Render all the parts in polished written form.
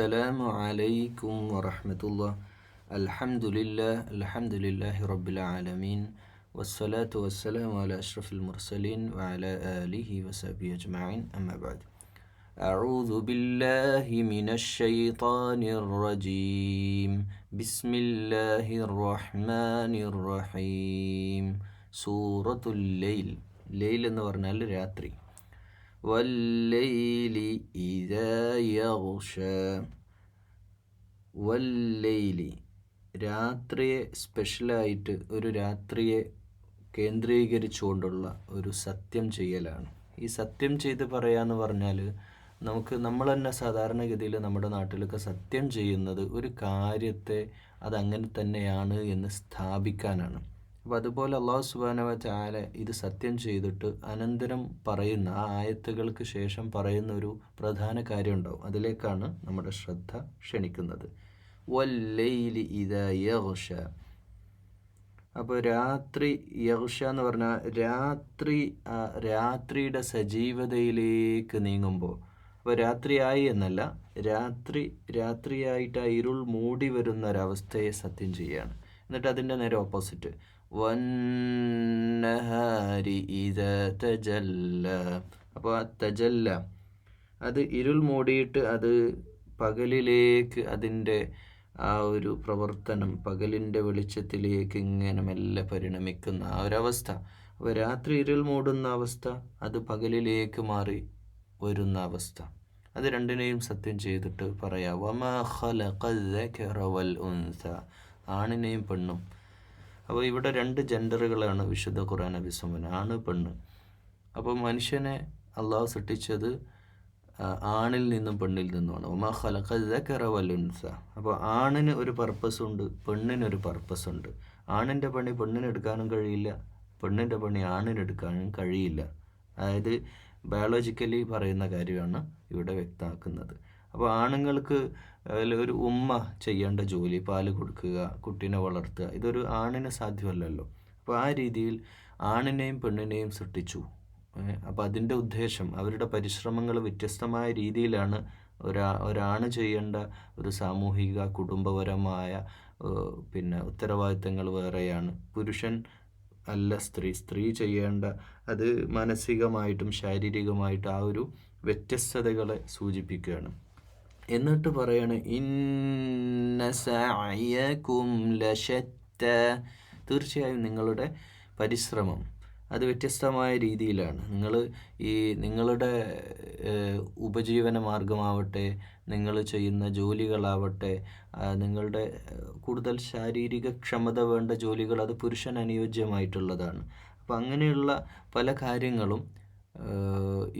السلام عليكم ورحمة الله. الحمد لله رب العالمين، والصلاة والسلام على أشرف المرسلين وعلى آله وصحبه أجمعين، أما بعد. أعوذ بالله من الشيطان الرجيم. بسم الله الرحمن الرحيم. سورة الليل. ലൈൽ എന്ന് പറഞ്ഞാൽ രാത്രി. വല്ലൈലി ഇദാ യഗ്ഷ. വല്ലൈലി, രാത്രിയെ സ്പെഷ്യലായിട്ട് ഒരു രാത്രിയെ കേന്ദ്രീകരിച്ചുകൊണ്ടുള്ള ഒരു സത്യം ചെയ്യലാണ്. ഈ സത്യം ചെയ്ത് പറയാന്ന് പറഞ്ഞാൽ നമ്മൾ തന്നെ സാധാരണഗതിയിൽ നമ്മുടെ നാട്ടിലൊക്കെ സത്യം ചെയ്യുന്നത് ഒരു കാര്യത്തെ അതങ്ങനെ തന്നെയാണ് എന്ന് സ്ഥാപിക്കാനാണ്. അപ്പോൾ അതുപോലെ അല്ലാഹു സുബ്ഹാനഹു വ തആല ഇത് സത്യം ചെയ്തിട്ട് അനന്തരം പറയുന്ന ആ ആയത്തുകൾക്ക് ശേഷം പറയുന്ന ഒരു പ്രധാന കാര്യം ഉണ്ടാവും. അതിലേക്കാണ് നമ്മുടെ ശ്രദ്ധ ക്ഷണിക്കുന്നത്. വല്ലൈലി ഇദാ യഗ്ഷ. അപ്പോൾ രാത്രി, യഗ്ഷ എന്ന് പറഞ്ഞാൽ രാത്രിയുടെ സജീവതയിലേക്ക് നീങ്ങുമ്പോൾ, അപ്പോൾ രാത്രിയായി എന്നല്ല, രാത്രിയായിട്ട് ആ ഇരുൾ മൂടി വരുന്ന ഒരവസ്ഥയെ സത്യം ചെയ്യുകയാണ്. എന്നിട്ട് അതിൻ്റെ നേരെ ഓപ്പോസിറ്റ്, വന്നഹാരി ഇദാ തജല്ല. അപ്പോൾ ആ തജല്ല, അത് ഇരുൾ മൂടിയിട്ട് അത് പകലിലേക്ക് അതിൻ്റെ ആ ഒരു പ്രവർത്തനം, പകലിൻ്റെ വെളിച്ചത്തിലേക്ക് ഇങ്ങനെ മെല്ലെ പരിണമിക്കുന്ന ആ ഒരവസ്ഥ. അപ്പോൾ രാത്രി ഇരുൾ മൂടുന്ന അവസ്ഥ, അത് പകലിലേക്ക് മാറി വരുന്ന അവസ്ഥ, അത് രണ്ടിനെയും സത്യം ചെയ്തിട്ട് പറയാം. വമാ ഖലഖൽ ദകറ വൽ ഉൻസ. ആണിനെയും പെണ്ണും. അപ്പോൾ ഇവിടെ രണ്ട് ജെൻഡറുകളാണ് വിശുദ്ധ ഖുർആൻ അഭിസംബോധന, ആണ് പെണ്ണ്. അപ്പോൾ മനുഷ്യനെ അള്ളാഹു സൃഷ്ടിച്ചത് ആണിൽ നിന്നും പെണ്ണിൽ നിന്നുമാണ്. വമാ ഖലഖൽ ദകറ വൽ ഉൻസ. അപ്പോൾ ആണിന് ഒരു പർപ്പസ് ഉണ്ട്, പെണ്ണിനൊരു പർപ്പസ് ഉണ്ട്. ആണിൻ്റെ പണി പെണ്ണിനെടുക്കാനും കഴിയില്ല, പെണ്ണിൻ്റെ പണി ആണിനെടുക്കാനും കഴിയില്ല. അതായത് ബയോളജിക്കലി പറയുന്ന കാര്യമാണ് ഇവിടെ വ്യക്തമാക്കുന്നത്. അപ്പോൾ ആണുങ്ങൾക്ക് ഒരു ഉമ്മ ചെയ്യേണ്ട ജോലി, പാല് കൊടുക്കുക, കുട്ടീനെ വളർത്തുക, ഇതൊരു ആണിന് സാധ്യമല്ലല്ലോ. അപ്പോൾ ആ രീതിയിൽ ആണിനെയും പെണ്ണിനെയും സൃഷ്ടിച്ചു. അപ്പോൾ അതിൻ്റെ ഉദ്ദേശം, അവരുടെ പരിശ്രമങ്ങൾ വ്യത്യസ്തമായ രീതിയിലാണ്. ഒരാണ് ചെയ്യേണ്ട ഒരു സാമൂഹിക കുടുംബപരമായ ഉത്തരവാദിത്തങ്ങൾ വേറെയാണ്. പുരുഷൻ അല്ല സ്ത്രീ ചെയ്യേണ്ട അത് മാനസികമായിട്ടും ശാരീരികമായിട്ടും ആ ഒരു വ്യത്യസ്തതകളെ സൂചിപ്പിക്കുകയാണ്. എന്നിട്ട് പറയാണ്, ഇന്ന സഅയകും ലശത്ത. തീർച്ചയായും നിങ്ങളുടെ പരിശ്രമം അത് വ്യത്യസ്തമായ രീതിയിലാണ്. നിങ്ങളുടെ ഉപജീവന മാർഗമാവട്ടെ, നിങ്ങൾ ചെയ്യുന്ന ജോലികളാവട്ടെ, നിങ്ങളുടെ കൂടുതൽ ശാരീരിക ക്ഷമത വേണ്ട ജോലികൾ, അത് പുരുഷൻ അനുയോജ്യമായിട്ടുള്ളതാണ്. അപ്പോൾ അങ്ങനെയുള്ള പല കാര്യങ്ങളും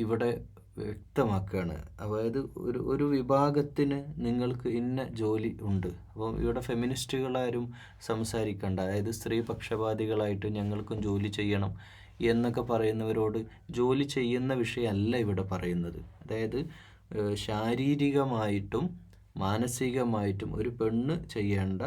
ഇവിടെ വ്യക്തമാക്കുകയാണ്. അതായത് ഒരു വിഭാഗത്തിന് നിങ്ങൾക്ക് ഇന്ന ജോലി ഉണ്ട്. അപ്പം ഇവിടെ ഫെമിനിസ്റ്റുകളാരും സംസാരിക്കേണ്ട, അതായത് സ്ത്രീ പക്ഷപാതികളായിട്ട് ഞങ്ങൾക്കും ജോലി ചെയ്യണം എന്നൊക്കെ പറയുന്നവരോട് ജോലി ചെയ്യുന്ന വിഷയമല്ല ഇവിടെ പറയുന്നത്. അതായത് ശാരീരികമായിട്ടും മാനസികമായിട്ടും ഒരു പെണ്ണ് ചെയ്യേണ്ട,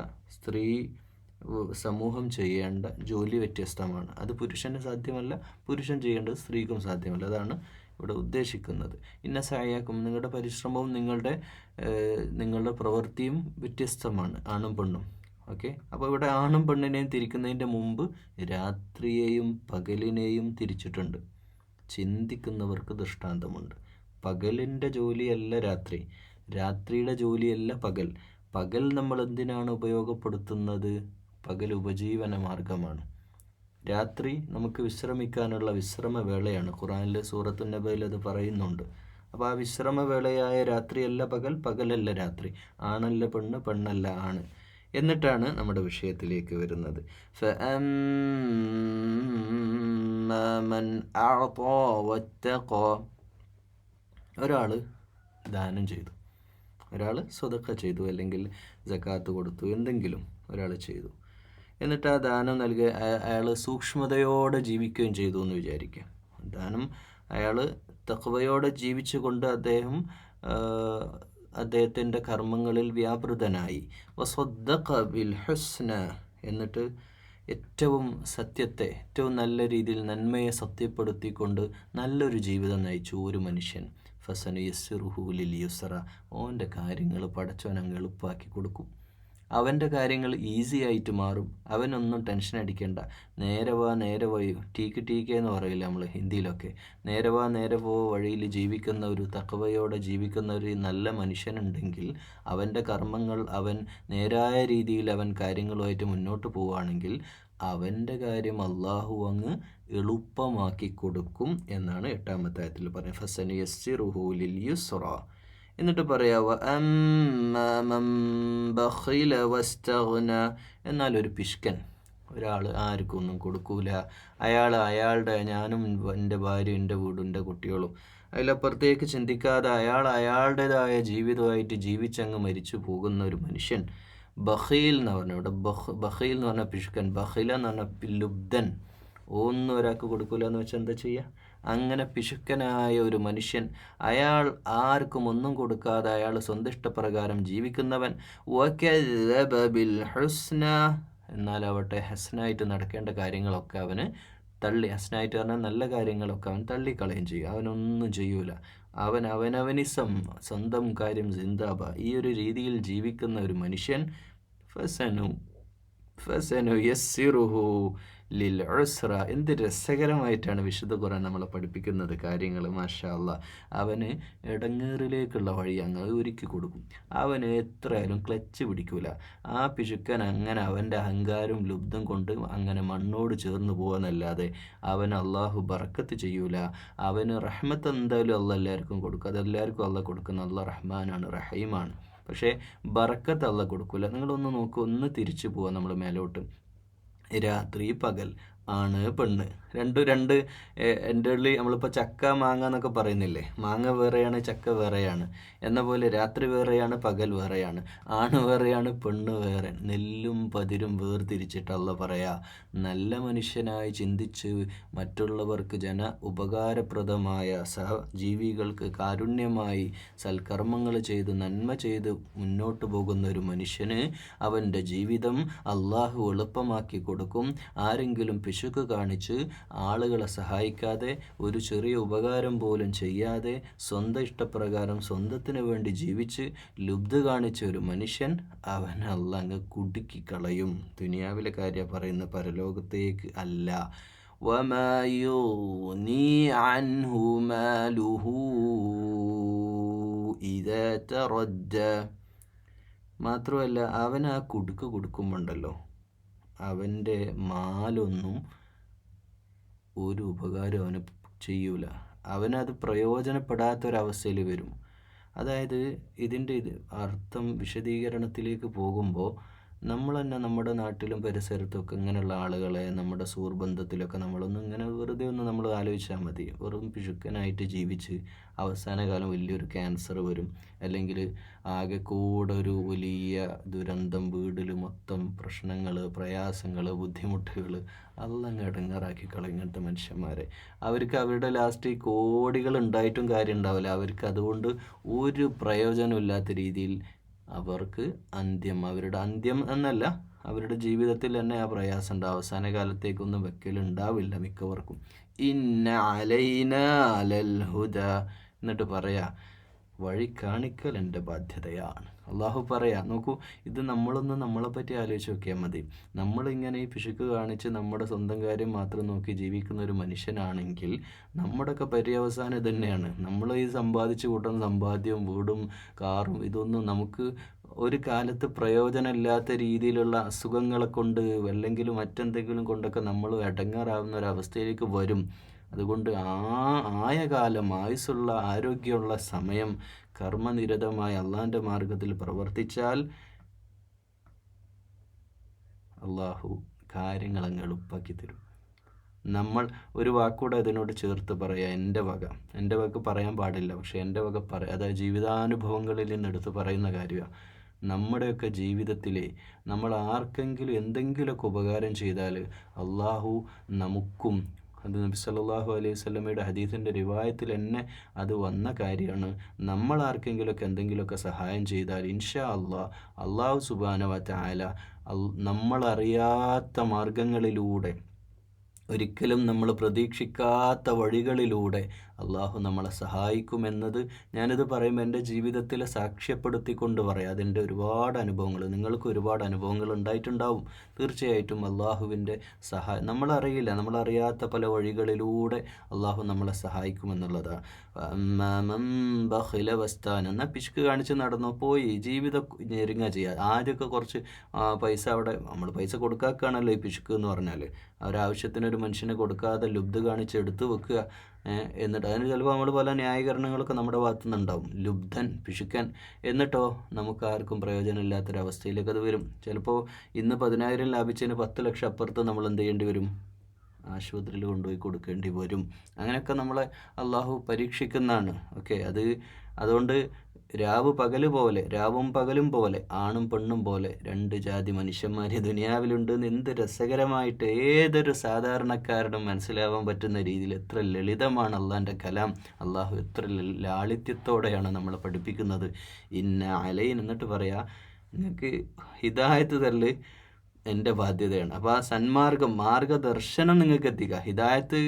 സമൂഹം ചെയ്യേണ്ട ജോലി വ്യത്യസ്തമാണ്. അത് പുരുഷന് സാധ്യമല്ല, പുരുഷൻ ചെയ്യേണ്ടത് സ്ത്രീക്കും സാധ്യമല്ല. അതാണ് ഇവിടെ ഉദ്ദേശിക്കുന്നത്. ഇന്ന സഅയകും, നിങ്ങളുടെ പരിശ്രമവും നിങ്ങളുടെ പ്രവൃത്തിയും വ്യത്യസ്തമാണ്, ആണും പെണ്ണും. ഓക്കെ. അപ്പോൾ ഇവിടെ ആണും പെണ്ണിനെയും തിരിക്കുന്നതിൻ്റെ മുമ്പ് രാത്രിയെയും പകലിനെയും തിരിച്ചിട്ടുണ്ട്. ചിന്തിക്കുന്നവർക്ക് ദൃഷ്ടാന്തമുണ്ട്. പകലിൻ്റെ ജോലിയല്ല രാത്രി, രാത്രിയുടെ ജോലിയല്ല പകൽ. പകൽ നമ്മൾ എന്തിനാണ് ഉപയോഗപ്പെടുത്തുന്നത്? പകൽ ഉപജീവന മാർഗമാണ്. രാത്രി നമുക്ക് വിശ്രമിക്കാനുള്ള വിശ്രമവേളയാണ്. ഖുർആനിൽ സൂറത്തുൻ നബയിൽ അത് പറയുന്നുണ്ട്. അപ്പോൾ ആ വിശ്രമവേളയായ രാത്രിയല്ല പകൽ, പകലല്ല രാത്രി, ആണല്ല പെണ്ണ്, പെണ്ണല്ല ആണ്. എന്നിട്ടാണ് നമ്മുടെ വിഷയത്തിലേക്ക് വരുന്നത്. ഫഅമ്മാ മൻ അഅ്താ വത്തഖാ. ഒരാൾ ദാനം ചെയ്തു, ഒരാൾ സ്വതക്ക ചെയ്തു, അല്ലെങ്കിൽ സകാത്ത് കൊടുത്തു, എന്തെങ്കിലും ഒരാൾ ചെയ്തു. എന്നിട്ട് ആ ദാനം നൽകുക, അയാൾ സൂക്ഷ്മതയോടെ ജീവിക്കുകയും ചെയ്തു എന്ന് വിചാരിക്കുക. ദാനം, അയാൾ തഖ്വയോടെ ജീവിച്ചുകൊണ്ട് അദ്ദേഹത്തിൻ്റെ കർമ്മങ്ങളിൽ വ്യാപൃതനായി. വസദ്ദഖ ബിൽ ഹുസ്ന. എന്നിട്ട് ഏറ്റവും നല്ല രീതിയിൽ നന്മയെ സത്യപ്പെടുത്തിക്കൊണ്ട് നല്ലൊരു ജീവിതം നയിച്ചു ഒരു മനുഷ്യൻ. ഫസനുയസ്സിറുഹു ലിൽ യുസ്ര. ഓൻ്റെ കാര്യങ്ങൾ പടച്ചോൻ അങ്ങ് എളുപ്പമാക്കി കൊടുക്കും. അവൻ്റെ കാര്യങ്ങൾ ഈസി ആയിട്ട് മാറും. അവനൊന്നും ടെൻഷൻ അടിക്കേണ്ട. നേരെ വാ നേരെ പോയി ടീക്ക് എന്ന് പറയില്ല നമ്മൾ ഹിന്ദിയിലൊക്കെ. നേരെ വാ നേരെ പോ വഴിയിൽ ജീവിക്കുന്ന ഒരു തഖ്വയോടെ ജീവിക്കുന്ന ഒരു നല്ല മനുഷ്യനുണ്ടെങ്കിൽ അവൻ്റെ കർമ്മങ്ങൾ അവൻ നേരായ രീതിയിൽ അവൻ കാര്യങ്ങളുമായിട്ട് മുന്നോട്ട് പോവുകയാണെങ്കിൽ അവൻ്റെ കാര്യം അള്ളാഹു അങ്ങ് എളുപ്പമാക്കി കൊടുക്കും എന്നാണ് 8-ാമത്തെ ആയത്തിൽ പറഞ്ഞത്. ഫസനുയസ്സിറുഹു ലിൽ യുസ്ര. എന്നിട്ട് പറയാവ ബഖില വസ്തഗ്ന. എന്നാൽ ഒരു പിഷ്കൻ, ഒരാൾ ആർക്കും ഒന്നും കൊടുക്കൂല, അയാളുടെ ഞാനും എൻ്റെ ഭാര്യ എൻ്റെ വീടും എൻ്റെ കുട്ടികളും അതിലപ്പുറത്തേക്ക് ചിന്തിക്കാതെ അയാളുടേതായ ജീവിതമായിട്ട് ജീവിച്ചങ്ങ് മരിച്ചു പോകുന്ന ഒരു മനുഷ്യൻ, ബഖീൽ എന്ന് പറഞ്ഞു. ഇവിടെ ബഖീൽ എന്ന് പറഞ്ഞ പിഷ്കൻ, ബഖില എന്ന് പറഞ്ഞ ലുബ്ധൻ, ഒന്നും ഒരാൾക്ക് കൊടുക്കൂല എന്ന് വെച്ചാൽ എന്താ ചെയ്യുക? അങ്ങനെ പിശുക്കനായ ഒരു മനുഷ്യൻ, അയാൾ ആർക്കും ഒന്നും കൊടുക്കാതെ അയാൾ സ്വന്തം ഇഷ്ടപ്രകാരം ജീവിക്കുന്നവൻ, വകദബ ബിൽ ഹുസ്ന. എന്നാൽ ആവട്ടെ ഹസ്നായിട്ട് നടക്കേണ്ട കാര്യങ്ങളൊക്കെ അവന് തള്ളി, ഹസ്നായിട്ട് പറഞ്ഞാൽ നല്ല കാര്യങ്ങളൊക്കെ അവൻ തള്ളിക്കളയും ചെയ്യും. അവനൊന്നും ചെയ്യൂല. അവനവനിസം, സ്വന്തം കാര്യം സിന്ദാബ, ഈ ഒരു രീതിയിൽ ജീവിക്കുന്ന ഒരു മനുഷ്യൻ ഫസനു യസ്സിറുഹു ലിൽ ഉസ്ര. എന്ത് രസകരമായിട്ടാണ് വിശുദ്ധ ഖുർആൻ നമ്മളെ പഠിപ്പിക്കുന്നത് കാര്യങ്ങൾ. മാഷാ അല്ലാ. അവന് ഇടങ്ങേറിലേക്കുള്ള വഴി അങ്ങ് ഒരുക്കി കൊടുക്കും. അവന് എത്രയായാലും ക്ലച്ച് പിടിക്കൂല. ആ പിശുക്കൻ അങ്ങനെ അവൻ്റെ അഹങ്കാരവും ലുബ്ധം കൊണ്ട് അങ്ങനെ മണ്ണോട് ചേർന്ന് പോകാനല്ലാതെ അവൻ അള്ളാഹു ബറക്കത്ത് ചെയ്യൂല. അവന് റഹ്മത്ത് എന്തായാലും അള്ളാഹ് എല്ലാവർക്കും കൊടുക്കും. അതെല്ലാവർക്കും അള്ളാഹ് കൊടുക്കുന്ന അള്ളാഹ് റഹ്മാനാണ്, റഹീമാണ്. പക്ഷേ ബറക്കത്ത് അള്ളാഹ് കൊടുക്കൂല. നിങ്ങളൊന്ന് നോക്കുക, ഒന്ന് തിരിച്ചു പോവാം നമ്മൾ മേലോട്ട്. രാത്രി പകൽ, ആണ് പെണ്ണ്, രണ്ട് എൻ്റെ ഉള്ളിൽ നമ്മളിപ്പോൾ ചക്ക മാങ്ങ എന്നൊക്കെ പറയുന്നില്ലേ, മാങ്ങ വേറെയാണ് ചക്ക വേറെയാണ് എന്ന പോലെ രാത്രി വേറെയാണ് പകൽ വേറെയാണ്, ആണ് വേറെയാണ് പെണ്ണ് വേറെ. നെല്ലും പതിരും വേർതിരിച്ചിട്ടല്ല പറയാ. നല്ല മനുഷ്യനായി ചിന്തിച്ച് മറ്റുള്ളവർക്ക് ഉപകാരപ്രദമായ സഹജീവികൾക്ക് കാരുണ്യമായി സൽക്കർമ്മങ്ങൾ ചെയ്ത് നന്മ ചെയ്ത് മുന്നോട്ട് പോകുന്ന ഒരു മനുഷ്യന് അവൻ്റെ ജീവിതം അള്ളാഹു എളുപ്പമാക്കി കൊടുക്കും. ആരെങ്കിലും പിശുക്ക് കാണിച്ച് ആളുകളെ സഹായിക്കാതെ ഒരു ചെറിയ ഉപകാരം പോലും ചെയ്യാതെ സ്വന്തം ഇഷ്ടപ്രകാരം സ്വന്തത്തിന് വേണ്ടി ജീവിച്ച് ലുബ്ധ കാണിച്ച ഒരു മനുഷ്യൻ, അവൻ അള്ളാഹ് അങ്ങ് കുടുക്കിക്കളയും. ദുനിയാവിലെ കാര്യം പറയുന്ന, പരലോകത്തേക്ക് അല്ല. വമാ യുഗ്നി അൻഹു മാലുഹു ഇദാ തറദ്ദ. മാത്രമല്ല അവൻ ആ കുടുക്ക് കൊടുക്കുമ്പോണ്ടല്ലോ അവൻ്റെ മാലൊന്നും ഒരു ഉപകാരം അവന് ചെയ്യൂല. അവനത് പ്രയോജനപ്പെടാത്തൊരവസ്ഥയിൽ വരും. അതായത് ഇതിൻ്റെ അർത്ഥം വിശദീകരണത്തിലേക്ക് പോകുമ്പോൾ നമ്മൾ തന്നെ നമ്മുടെ നാട്ടിലും പരിസരത്തൊക്കെ ഇങ്ങനെയുള്ള ആളുകളെ നമ്മുടെ സുഹൃബന്ധത്തിലൊക്കെ നമ്മളൊന്നും ഇങ്ങനെ വെറുതെ ഒന്ന് നമ്മൾ ആലോചിച്ചാൽ മതി. വെറും പിശുക്കനായിട്ട് ജീവിച്ച് അവസാന കാലം വലിയൊരു ക്യാൻസർ വരും, അല്ലെങ്കിൽ ആകെ കൂടെ ഒരു വലിയ ദുരന്തം, വീട്ടിൽ മൊത്തം പ്രശ്നങ്ങൾ, പ്രയാസങ്ങൾ, ബുദ്ധിമുട്ടുകൾ, അള്ളങ്ങ് ഇടങ്ങാറാക്കി കളയും ഇങ്ങനത്തെ മനുഷ്യന്മാരെ. അവർക്ക് അവരുടെ ലാസ്റ്റ് കോടികൾ ഉണ്ടായിട്ടും കാര്യം ഉണ്ടാവില്ല. അവർക്ക് അതുകൊണ്ട് ഒരു പ്രയോജനമില്ലാത്ത രീതിയിൽ അവർക്ക് അവരുടെ അന്ത്യം എന്നല്ല, അവരുടെ ജീവിതത്തിൽ തന്നെ ആ പ്രയാസം ഉണ്ട്. അവസാന കാലത്തേക്കൊന്നും വെക്കലുണ്ടാവില്ല മിക്കവർക്കും. ഇന്ന അലൈനാ ലൽ ഹുദ. എന്നിട്ട് പറയാ, വഴി കാണിക്കൽ എൻ്റെ ബാധ്യതയാണ്. അള്ളാഹു പറയാ. നോക്കൂ, ഇത് നമ്മളൊന്ന് നമ്മളെപ്പറ്റി ആലോചിച്ച് നോക്കിയാൽ മതി. നമ്മളിങ്ങനെ ഈ പിശുക്ക് കാണിച്ച് നമ്മുടെ സ്വന്തം കാര്യം മാത്രം നോക്കി ജീവിക്കുന്ന ഒരു മനുഷ്യനാണെങ്കിൽ നമ്മുടെയൊക്കെ പര്യവസാനം ഇത് തന്നെയാണ്. നമ്മൾ ഈ സമ്പാദിച്ചു കൂട്ടുന്ന സമ്പാദ്യവും വീടും കാറും ഇതൊന്നും നമുക്ക് ഒരു കാലത്ത് പ്രയോജനമില്ലാത്ത രീതിയിലുള്ള അസുഖങ്ങളെ കൊണ്ട് അല്ലെങ്കിൽ മറ്റെന്തെങ്കിലും കൊണ്ടൊക്കെ നമ്മൾ ഇടങ്ങാറാവുന്ന ഒരവസ്ഥയിലേക്ക് വരും. അതുകൊണ്ട് ആയ കാലം, ആയുസ്സുള്ള ആരോഗ്യമുള്ള സമയം കർമ്മനിരതമായി അള്ളാഹിൻ്റെ മാർഗത്തിൽ പ്രവർത്തിച്ചാൽ അള്ളാഹു കാര്യങ്ങൾ അങ്ങ് എളുപ്പാക്കി തരും. നമ്മൾ ഒരു വാക്കൂടെ അതിനോട് ചേർത്ത് പറയാം, എൻ്റെ വക പറയാൻ പാടില്ല, പക്ഷെ എൻ്റെ വക അതായത് ജീവിതാനുഭവങ്ങളിൽ നിന്ന് എടുത്ത് പറയുന്ന കാര്യമാണ്. നമ്മുടെയൊക്കെ ജീവിതത്തിലെ നമ്മൾ ആർക്കെങ്കിലും എന്തെങ്കിലുമൊക്കെ ഉപകാരം ചെയ്താൽ അള്ളാഹു നമുക്കും, അത് നബി സല്ലല്ലാഹു അലൈഹി വസല്ലമയുടെ ഹദീസിൻ്റെ റിവായത്തിൽ തന്നെ അത് വന്ന കാര്യമാണ്. നമ്മൾ ആർക്കെങ്കിലുമൊക്കെ എന്തെങ്കിലുമൊക്കെ സഹായം ചെയ്താൽ ഇൻഷാ അള്ളാഹു സുബ്ഹാനഹു വ തആല നമ്മളറിയാത്ത മാർഗങ്ങളിലൂടെ, ഒരിക്കലും നമ്മൾ പ്രതീക്ഷിക്കാത്ത വഴികളിലൂടെ അള്ളാഹു നമ്മളെ സഹായിക്കുമെന്നത് ഞാനിത് പറയുമ്പോൾ എൻ്റെ ജീവിതത്തിൽ സാക്ഷ്യപ്പെടുത്തിക്കൊണ്ട് പറയാം. അതിൻ്റെ ഒരുപാട് അനുഭവങ്ങൾ, നിങ്ങൾക്ക് ഒരുപാട് അനുഭവങ്ങൾ ഉണ്ടായിട്ടുണ്ടാവും. തീർച്ചയായിട്ടും അള്ളാഹുവിൻ്റെ നമ്മളറിയാത്ത പല വഴികളിലൂടെ അള്ളാഹു നമ്മളെ സഹായിക്കുമെന്നുള്ളതാണ്. എന്നാൽ പിശുക്ക് കാണിച്ച് നടന്നോ പോയി ജീവിതം ഞെരുങ്ങ ചെയ്യുക. ആദ്യമൊക്കെ കുറച്ച് പൈസ അവിടെ നമ്മൾ പൈസ കൊടുക്കാക്കാണല്ലോ ഈ പിശുക്ക് എന്ന് പറഞ്ഞാൽ. ഒരാവശ്യത്തിനൊരു മനുഷ്യനെ കൊടുക്കാതെ ലുബ്ധ കാണിച്ച് എടുത്തു വെക്കുക. എന്നിട്ട് അതിന് ചിലപ്പോൾ നമ്മൾ പല ന്യായീകരണങ്ങളൊക്കെ നമ്മുടെ ഭാഗത്തു നിന്നുണ്ടാവും. ലുബ്ധൻ, പിശുക്കൻ. എന്നിട്ടോ നമുക്ക് ആർക്കും പ്രയോജനമില്ലാത്തൊരവസ്ഥയിലേക്ക് അത് വരും. ചിലപ്പോൾ ഇന്ന് 10,000 ലാഭിച്ചതിന് 10 ലക്ഷം അപ്പുറത്ത് നമ്മൾ എന്ത് ചെയ്യേണ്ടി വരും? ആശുപത്രിയിൽ കൊണ്ടുപോയി കൊടുക്കേണ്ടി വരും. അങ്ങനെയൊക്കെ നമ്മളെ അള്ളാഹു പരീക്ഷിക്കുന്നതാണ്. ഓക്കെ, അതുകൊണ്ട് രാവും പകലും പോലെ ആണും പെണ്ണും പോലെ 2 ജാതി മനുഷ്യന്മാർ ദുനിയാവിലുണ്ടെന്ന് എന്ത് രസകരമായിട്ട് ഏതൊരു സാധാരണക്കാരനും മനസ്സിലാവാൻ പറ്റുന്ന രീതിയിൽ എത്ര ലളിതമാണ് അള്ളാൻ്റെ കലാം. അള്ളാഹു എത്ര ലാളിത്യത്തോടെയാണ് നമ്മളെ പഠിപ്പിക്കുന്നത്. അലൈൻ എന്നിട്ട് പറയാ, നിങ്ങൾക്ക് ഹിദായത്ത് തരല് എൻ്റെ ബാധ്യതയാണ്. അപ്പോൾ ആ മാർഗദർശനം നിങ്ങൾക്ക് എത്തിക്കുക. ഹിദായത്ത്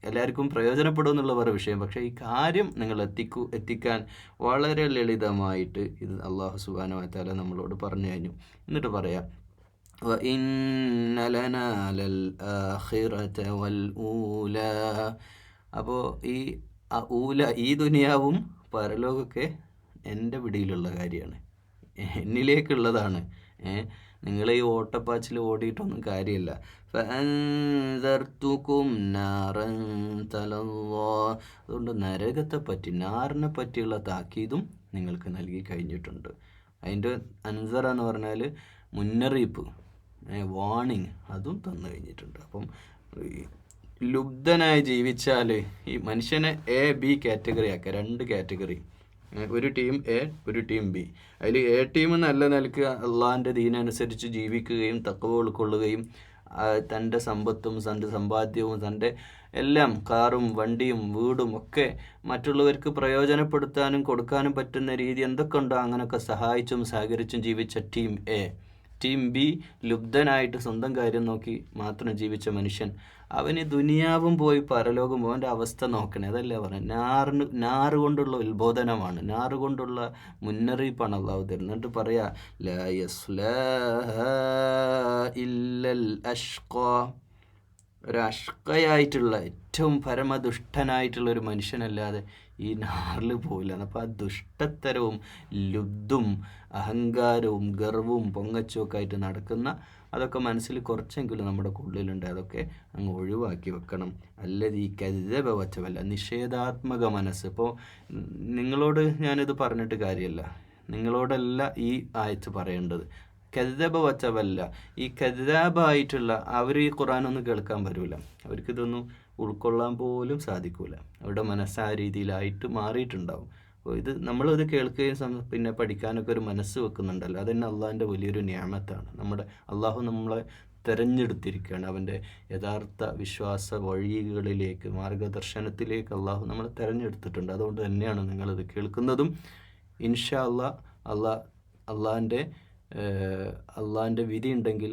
എല്ലാവർക്കും പ്രയോജനപ്പെടും എന്നുള്ള വേറെ വിഷയം. പക്ഷേ ഈ കാര്യം നിങ്ങൾ എത്തിക്കാൻ വളരെ ലളിതമായിട്ട് ഇത് അള്ളാഹു സുബ്ഹാനഹു വ തആല നമ്മളോട് പറഞ്ഞു കഴിഞ്ഞു. എന്നിട്ട് പറയാം, അപ്പോൾ ഈ ദുനിയാവും പരലോകമൊക്കെ എൻ്റെ പിടിയിലുള്ള കാര്യമാണ്, എന്നിലേക്കുള്ളതാണ്. നിങ്ങൾ ഈ ഓട്ടപ്പാച്ചിൽ ഓടിയിട്ടൊന്നും കാര്യമില്ല. അതുകൊണ്ട് നാറിനെ പറ്റിയുള്ള താക്കീതും നിങ്ങൾക്ക് നൽകി കഴിഞ്ഞിട്ടുണ്ട്. അതിൻ്റെ അൻസർ എന്ന് പറഞ്ഞാൽ മുന്നറിയിപ്പ്, വാണിങ്, അതും തന്നു കഴിഞ്ഞിട്ടുണ്ട്. അപ്പം ലുബ്ധനായി ജീവിച്ചാൽ ഈ മനുഷ്യനെ A-B കാറ്റഗറി ആക്കുക. 2 കാറ്റഗറി, ഒരു ടീം A, ഒരു ടീം B. അതിൽ A ടീം നല്ല നിലക്ക് അള്ളാഹിൻ്റെ ദീനനുസരിച്ച് ജീവിക്കുകയും തഖ്വ ഉൾക്കൊള്ളുകയും തൻ്റെ സമ്പത്തും തൻ്റെ സമ്പാദ്യവും തൻ്റെ എല്ലാം കാറും വണ്ടിയും വീടും ഒക്കെ മറ്റുള്ളവർക്ക് പ്രയോജനപ്പെടുത്താനും കൊടുക്കാനും പറ്റുന്ന രീതി എന്തൊക്കെ ഉണ്ടോ അങ്ങനെയൊക്കെ സഹായിച്ചും സഹകരിച്ചും ജീവിച്ച ടീം A. ടീം B ലുബ്ധനായിട്ട് സ്വന്തം കാര്യം നോക്കി മാത്രം ജീവിച്ച മനുഷ്യൻ. അവന് ദുനിയാവും പോയി പരലോകം പോയി അവൻ്റെ അവസ്ഥ നോക്കണേ. അതല്ലേ പറഞ്ഞത്, നാറ് കൊണ്ടുള്ള ഉത്ബോധനമാണ്, നാറ് കൊണ്ടുള്ള മുന്നറിയിപ്പാണ് അള്ളാഹു തരുന്നത്. എന്നിട്ട് പറയാ, ലാ യസ്ലാഹാ ഇല്ലൽ അഷ്ഖാ, ഒരു അഷ്കയായിട്ടുള്ള ഏറ്റവും പരമദുഷ്ടനായിട്ടുള്ള ഒരു മനുഷ്യനല്ലാതെ ഈ നാറിൽ പോവില്ല. അപ്പോൾ ആ ദുഷ്ടത്തരവും ലുബ്ധും അഹങ്കാരവും ഗർവവും പൊങ്ങച്ചും ഒക്കെ ആയിട്ട് നടക്കുന്ന അതൊക്കെ മനസ്സിൽ കുറച്ചെങ്കിലും നമ്മുടെ ഉള്ളിലുണ്ട്. അതൊക്കെ അങ്ങ് ഒഴിവാക്കി വെക്കണം. അല്ലതീ കരുതബ വച്ചവല്ല, നിഷേധാത്മക മനസ്സ്. ഇപ്പോൾ നിങ്ങളോട് ഞാനിത് പറഞ്ഞിട്ട് കാര്യമല്ല, നിങ്ങളോടല്ല ഈ ആയത്ത് പറയേണ്ടത്. കذബ വച്ചവല്ല, ഈ കذാബായിട്ടുള്ള അവർ ഈ ഖുർആനൊന്നും കേൾക്കാൻ വരില്ല. അവർക്കിതൊന്നും ഉൾക്കൊള്ളാൻ പോലും സാധിക്കില്ല. അവരുടെ മനസ്സ് ആ രീതിയിലായിട്ട് മാറിയിട്ടുണ്ടാവും. അപ്പോൾ നമ്മളിത് കേൾക്കുകയും പിന്നെ പഠിക്കാനൊക്കെ ഒരു മനസ്സ് വെക്കുന്നുണ്ടല്ലോ, അതന്നെ അള്ളാഹിൻ്റെ വലിയൊരു നിഅമത്താണ്. അള്ളാഹു നമ്മളെ തിരഞ്ഞെടുത്തിരിക്കുകയാണ്. അവൻ്റെ യഥാർത്ഥ വിശ്വാസ വഴികളിലേക്ക്, മാർഗദർശനത്തിലേക്ക് അള്ളാഹു നമ്മളെ തിരഞ്ഞെടുത്തിട്ടുണ്ട്. അതുകൊണ്ട് തന്നെയാണ് നിങ്ങളിത് കേൾക്കുന്നതും. ഇൻഷാ അള്ളാഹിൻ്റെ വിധി ഉണ്ടെങ്കിൽ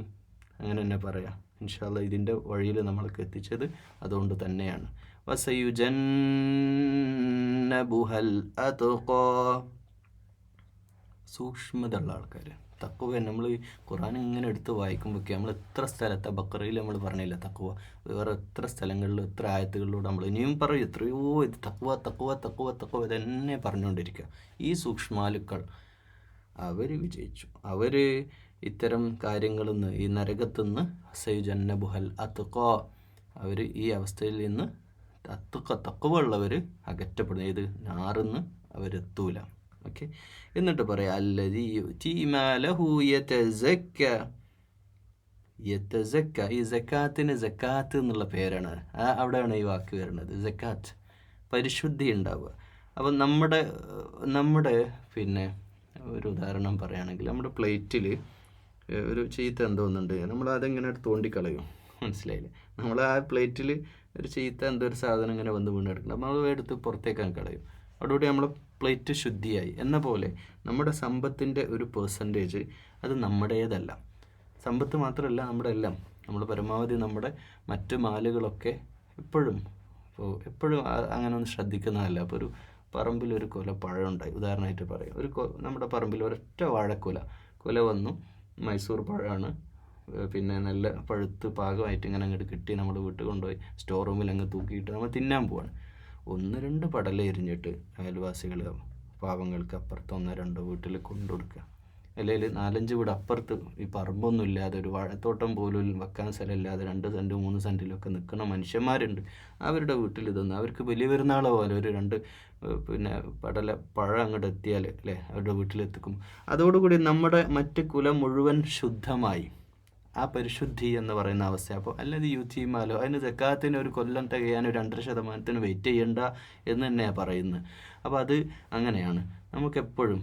അങ്ങനെ തന്നെ പറയാം. ഇൻഷാ അല്ലാഹ് ഇതിൻ്റെ വഴിയിൽ നമ്മൾക്ക് എത്തിച്ചത് അതുകൊണ്ട് തന്നെയാണ്. വസയുജന്നബുഹൽ അത്ഖാ, സൂക്ഷ്മതയുള്ള ആൾക്കാർ. തഖ്വ നമ്മൾ ഖുർആൻ ഇങ്ങനെ എടുത്ത് വായിക്കുമ്പോഴൊക്കെ നമ്മൾ എത്ര സ്ഥലത്തെ ബക്കറയിൽ നമ്മൾ പറഞ്ഞില്ല തഖ്വ, വേറെ എത്ര സ്ഥലങ്ങളിൽ എത്ര ആയത്തുകളിലൂടെ നമ്മൾ ഇനിയും പറയും എത്രയോ ഇത് തഖ്വ ഇതന്നെ പറഞ്ഞുകൊണ്ടിരിക്കുക. ഈ സൂക്ഷ്മാലുക്കൾ അവർ വിജയിച്ചു. അവർ ഇത്തരം കാര്യങ്ങളിൽ നിന്ന്, ഈ നരകത്തുനിന്ന് സയുജന്നബുഹൽ അത്ഖാ, അവർ ഈ അവസ്ഥയിൽ നിന്ന് തഖ്വ ഉള്ളവർ അകറ്റപ്പെടുന്നു. ഏത് നാറിന്ന് അവരെത്തൂല. ഓക്കെ, എന്നിട്ട് പറയാം, അല്ലദീ യുഅ്തി മാലഹു യതസക്ക. ഈ സക്കാത്തിന് സക്കാത്ത് എന്നുള്ള പേരാണ്, അവിടെയാണ് ഈ വാക്ക് വരുന്നത്. സക്കാത്ത്, പരിശുദ്ധി ഉണ്ടാവുക. അപ്പം നമ്മുടെ പിന്നെ ഒരു ഉദാഹരണം പറയുകയാണെങ്കിൽ, നമ്മുടെ പ്ലേറ്റിൽ ഒരു ചീത്ത എന്തോന്നുണ്ട്, നമ്മൾ അതെങ്ങനെ തോണ്ടിക്കളയും, മനസ്സിലായില്ലേ? നമ്മൾ ആ പ്ലേറ്റിൽ ഒരു ചീത്ത ഒരു സാധനം ഇങ്ങനെ വന്ന് വീണെടുക്കണം, നമ്മൾ എടുത്ത് പുറത്തേക്കാൻ കളയും. അതോടുകൂടി നമ്മളെ പ്ലേറ്റ് ശുദ്ധിയായി. എന്ന പോലെ നമ്മുടെ സമ്പത്തിൻ്റെ ഒരു പെർസെൻറ്റേജ് അത് നമ്മുടേതല്ല. സമ്പത്ത് മാത്രമല്ല, നമ്മുടെ എല്ലാം, നമ്മൾ പരമാവധി നമ്മുടെ മറ്റ് മാലുകളൊക്കെ എപ്പോഴും അപ്പോൾ എപ്പോഴും അങ്ങനെ ഒന്ന് ശ്രദ്ധിക്കുന്നതല്ല. അപ്പോൾ ഒരു പറമ്പിലൊരു കുല പഴം ഉണ്ടായി, ഉദാഹരണമായിട്ട് പറയാം. നമ്മുടെ പറമ്പിൽ ഒരൊറ്റ കുല വന്നു, മൈസൂർ പഴമാണ്. പിന്നെ നല്ല പഴുത്ത് പാകമായിട്ട് ഇങ്ങനെ അങ്ങോട്ട് കിട്ടി, നമ്മൾ വീട്ടിൽ കൊണ്ടുപോയി സ്റ്റോർ റൂമിൽ അങ്ങ് തൂക്കിയിട്ട് നമ്മൾ തിന്നാൻ പോവാണ്. 1-2 പടല എരിഞ്ഞിട്ട് അയൽവാസികൾ പാവങ്ങൾക്ക് അപ്പുറത്ത് 1-2 വീട്ടിൽ കൊണ്ടുകൊടുക്കുക. അല്ലെങ്കിൽ 4-5 വീട് അപ്പുറത്ത് ഈ പറമ്പൊന്നും ഇല്ലാതെ, ഒരു വാഴത്തോട്ടം പോലും വെക്കാൻ സ്ഥലമില്ലാതെ 2 സെൻറ്റ് 3 സെൻറ്റിലൊക്കെ നിൽക്കുന്ന മനുഷ്യന്മാരുണ്ട്. അവരുടെ വീട്ടിൽ ഇതൊന്നും, അവർക്ക് വലിയ പെരുന്നാളെ പോലെ ഒരു 2 പിന്നെ പടല പഴം അങ്ങോട്ട് എത്തിയാൽ അല്ലേ അവരുടെ വീട്ടിലെത്തിക്കും. അതോടുകൂടി നമ്മുടെ മറ്റ് കുലം മുഴുവൻ ശുദ്ധമായി. ആ പരിശുദ്ധി എന്ന് പറയുന്ന അവസ്ഥ. അപ്പോൾ അല്ലാതെ യൂത്തിമാലോ അതിന് സക്കാത്തിന് ഒരു കൊല്ലം തികയാൻ ഒരു 2% വെയിറ്റ് ചെയ്യണ്ട എന്ന് തന്നെയാണ് പറയുന്നത്. അപ്പോൾ അത് അങ്ങനെയാണ്. നമുക്കെപ്പോഴും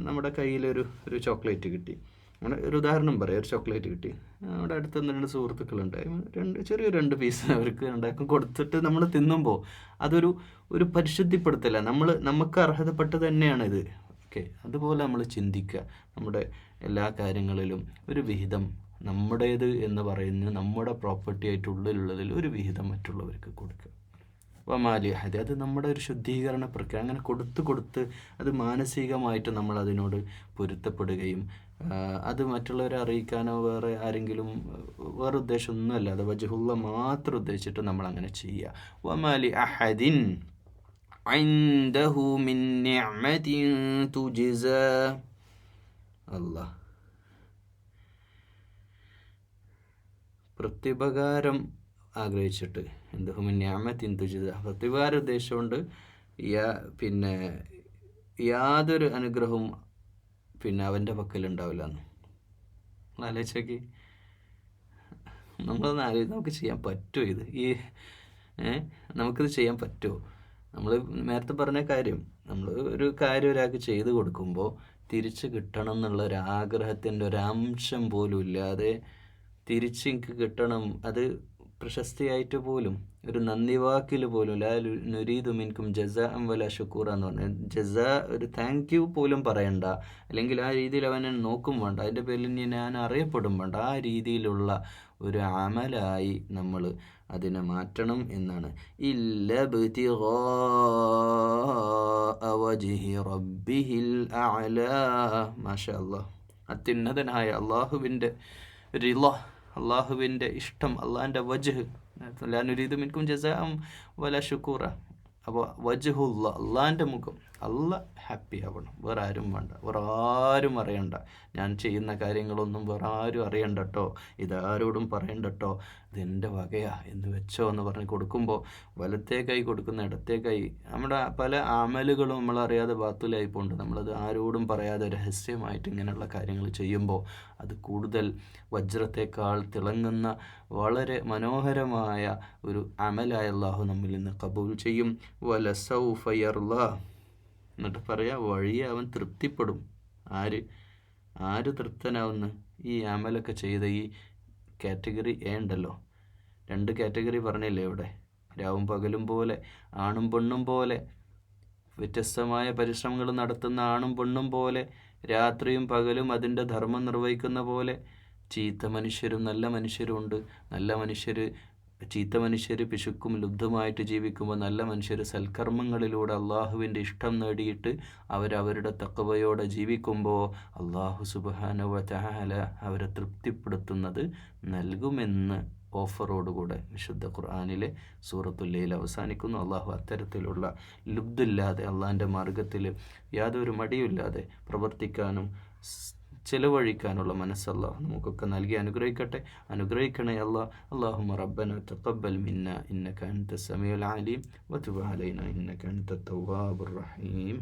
നമ്മുടെ കയ്യിലൊരു ചോക്ലേറ്റ് കിട്ടി, അങ്ങനെ ഒരു ഉദാഹരണം പറയാം. ഒരു ചോക്ലേറ്റ് കിട്ടി, നമ്മുടെ അടുത്ത് 2 സുഹൃത്തുക്കളുണ്ട്, ചെറിയൊരു 2 പീസ് അവർക്ക് ഉണ്ടാക്കും കൊടുത്തിട്ട് നമ്മൾ തിന്നുമ്പോൾ ഒരു പരിശുദ്ധിപ്പെടുത്തല. നമുക്ക് അർഹതപ്പെട്ട് തന്നെയാണ് ഇത്. ഓക്കെ, അതുപോലെ നമ്മൾ ചിന്തിക്കുക. നമ്മുടെ എല്ലാ കാര്യങ്ങളിലും ഒരു വിഹിതം നമ്മുടേത് എന്ന് പറയുന്നത് നമ്മുടെ പ്രോപ്പർട്ടി ആയിട്ടുള്ളിലുള്ളതിൽ ഒരു വിഹിതം മറ്റുള്ളവർക്ക് കൊടുക്കുക. വമാലിഹദി, അത് നമ്മുടെ ഒരു ശുദ്ധീകരണ പ്രക്രിയ. അങ്ങനെ കൊടുത്ത് അത് മാനസികമായിട്ട് നമ്മൾ അതിനോട് പൊരുത്തപ്പെടുകയും അത് മറ്റുള്ളവരെ അറിയിക്കാനോ വേറെ ആരെങ്കിലും വേറെ ഉദ്ദേശമൊന്നുമല്ല, അത് വജ്ഹുള്ള മാത്രം ഉദ്ദേശിച്ചിട്ട് നമ്മൾ അങ്ങനെ ചെയ്യുക. വമാലി അഹദിൻ ഇൻദഹു മിൻ നിഅമതിൻ തുജ്സ. അല്ലാഹ് പ്രത്യുപകാരം ആഗ്രഹിച്ചിട്ട്, എന്തുമിൻ നിഅമതിൻ തുജ്സ, പ്രത്യുപകാര ഉദ്ദേശമുണ്ട്. പിന്നെ യാതൊരു അനുഗ്രഹവും പിന്നെ അവൻ്റെ പക്കലുണ്ടാവില്ല എന്ന് ആലോചിച്ചോക്കി. നമുക്ക് ചെയ്യാൻ പറ്റുമോ ഇത്? നമുക്കിത് ചെയ്യാൻ പറ്റുമോ? നമ്മൾ നേരത്തെ പറഞ്ഞ കാര്യം, നമ്മൾ ഒരു കാര്യം ഒരാൾക്ക് ചെയ്ത് കൊടുക്കുമ്പോൾ തിരിച്ച് കിട്ടണം എന്നുള്ള ഒരു ആഗ്രഹത്തിൻ്റെ ഒരു അംശം പോലും ഇല്ലാതെ തിരിച്ച് എനിക്ക് കിട്ടണം, അത് പ്രശസ്തിയായിട്ട് പോലും ഒരു നന്ദി വാക്കിൽ പോലും ലാ നുരീദു മിൻകും ജസാഅൻ വലാ ശുക്കൂറ എന്ന് പറഞ്ഞാൽ ഒരു താങ്ക് യു പോലും പറയണ്ട, അല്ലെങ്കിൽ ആ രീതിയിൽ അവനെ നോക്കും വേണ്ട, അതിൻ്റെ പേരിൽ ഞാൻ അറിയപ്പെടും വേണ്ട. ആ രീതിയിലുള്ള ഒരു അമലായി നമ്മൾ അതിനെ മാറ്റണം എന്നാണ്. ഇല്ലബ്തിഗാഅ വജ്ഹി റബ്ബിഹിൽ അഅ്ലാ. മാഷാ അല്ലാഹ്, അത്യുന്നതനായ അള്ളാഹുവിൻ്റെ റിള, അള്ളാഹുവിൻ്റെ ഇഷ്ടം, അള്ളാഹിൻ്റെ വജ്ഹ്. ലാ നുരീദു മിൻകും ജസാഅൻ വലാ ശുക്കൂറ. അപ്പോൾ വജ്ഹുള്ള, അള്ളാഹിൻ്റെ മുഖം, അള്ളാഹ് ഹാപ്പി ആവണം, വേറെ ആരും വേണ്ട, വേറെ ആരും അറിയണ്ട. ഞാൻ ചെയ്യുന്ന കാര്യങ്ങളൊന്നും വേറെ ആരും അറിയണ്ട കേട്ടോ, ഇതാരോടും പറയണ്ട കേട്ടോ, ഇതെൻ്റെ വകയാ എന്ന് വെച്ചോ എന്ന് പറഞ്ഞ് കൊടുക്കുമ്പോൾ വലത്തേ കൈ കൊടുക്കുന്ന ഇടത്തേ കൈ, നമ്മുടെ പല അമലുകളും നമ്മളറിയാതെ ബാത്തുലായി പോകുന്നുണ്ട്. നമ്മളത് ആരോടും പറയാതെ രഹസ്യമായിട്ട് ഇങ്ങനെയുള്ള കാര്യങ്ങൾ ചെയ്യുമ്പോൾ അത് കൂടുതൽ വജ്രത്തേക്കാൾ തിളങ്ങുന്ന വളരെ മനോഹരമായ ഒരു അമലായ അല്ലാഹു നമ്മിൽ നിന്ന് കബൂൽ ചെയ്യും. വലസൗഫ യർളാ, എന്നിട്ട് പറയാ വഴിയെ അവൻ തൃപ്തിപ്പെടും. ആര് തൃപ്തനാവുന്നു? ഈ അമലൊക്കെ ചെയ്ത ഈ കാറ്റഗറി എ ഉണ്ടല്ലോ, 2 കാറ്റഗറി പറഞ്ഞില്ലേ ഇവിടെ, രാവും പകലും പോലെ, ആണും പെണ്ണും പോലെ, വ്യത്യസ്തമായ പരിശ്രമങ്ങൾ നടത്തുന്ന ആണും പെണ്ണും പോലെ, രാത്രിയും പകലും അതിൻ്റെ ധർമ്മം നിർവഹിക്കുന്ന പോലെ. ചീത്ത മനുഷ്യരും നല്ല മനുഷ്യരും ഉണ്ട്. ചീത്ത മനുഷ്യർ പിശുക്കും ലുബ്ധമായിട്ട് ജീവിക്കുമ്പോൾ നല്ല മനുഷ്യർ സൽക്കർമ്മങ്ങളിലൂടെ അള്ളാഹുവിൻ്റെ ഇഷ്ടം നേടിയിട്ട് അവരവരുടെ തഖ്വയോടെ ജീവിക്കുമ്പോൾ അള്ളാഹു സുബ്ഹാനഹു വ തആല അവരെ തൃപ്തിപ്പെടുത്തുന്നത് നൽകുമെന്ന് ഓഫറോടുകൂടെ വിശുദ്ധ ഖുർആനിലെ സൂറത്തുൽ ലൈൽ അവസാനിക്കുന്നു. അള്ളാഹു അത്തരത്തിലുള്ള ലുബ്ധില്ലാതെ അള്ളാഹിൻ്റെ മാർഗത്തിൽ യാതൊരു മടിയുമില്ലാതെ പ്രവർത്തിക്കാനും ചെലവഴിക്കാനുള്ള മനസ്സ് അല്ലാഹു നമുക്കൊക്കെ നൽകി അനുഗ്രഹിക്കണേ അല്ലാഹ്. അല്ലാഹുമ്മ റബ്ബന തഖബ്ബൽ മിന്ന ഇന്നക അൻത സമീഉൽ അലീം വതുബ് അലൈനാ ഇന്നക അൻത തവ്വാബുർ റഹീം.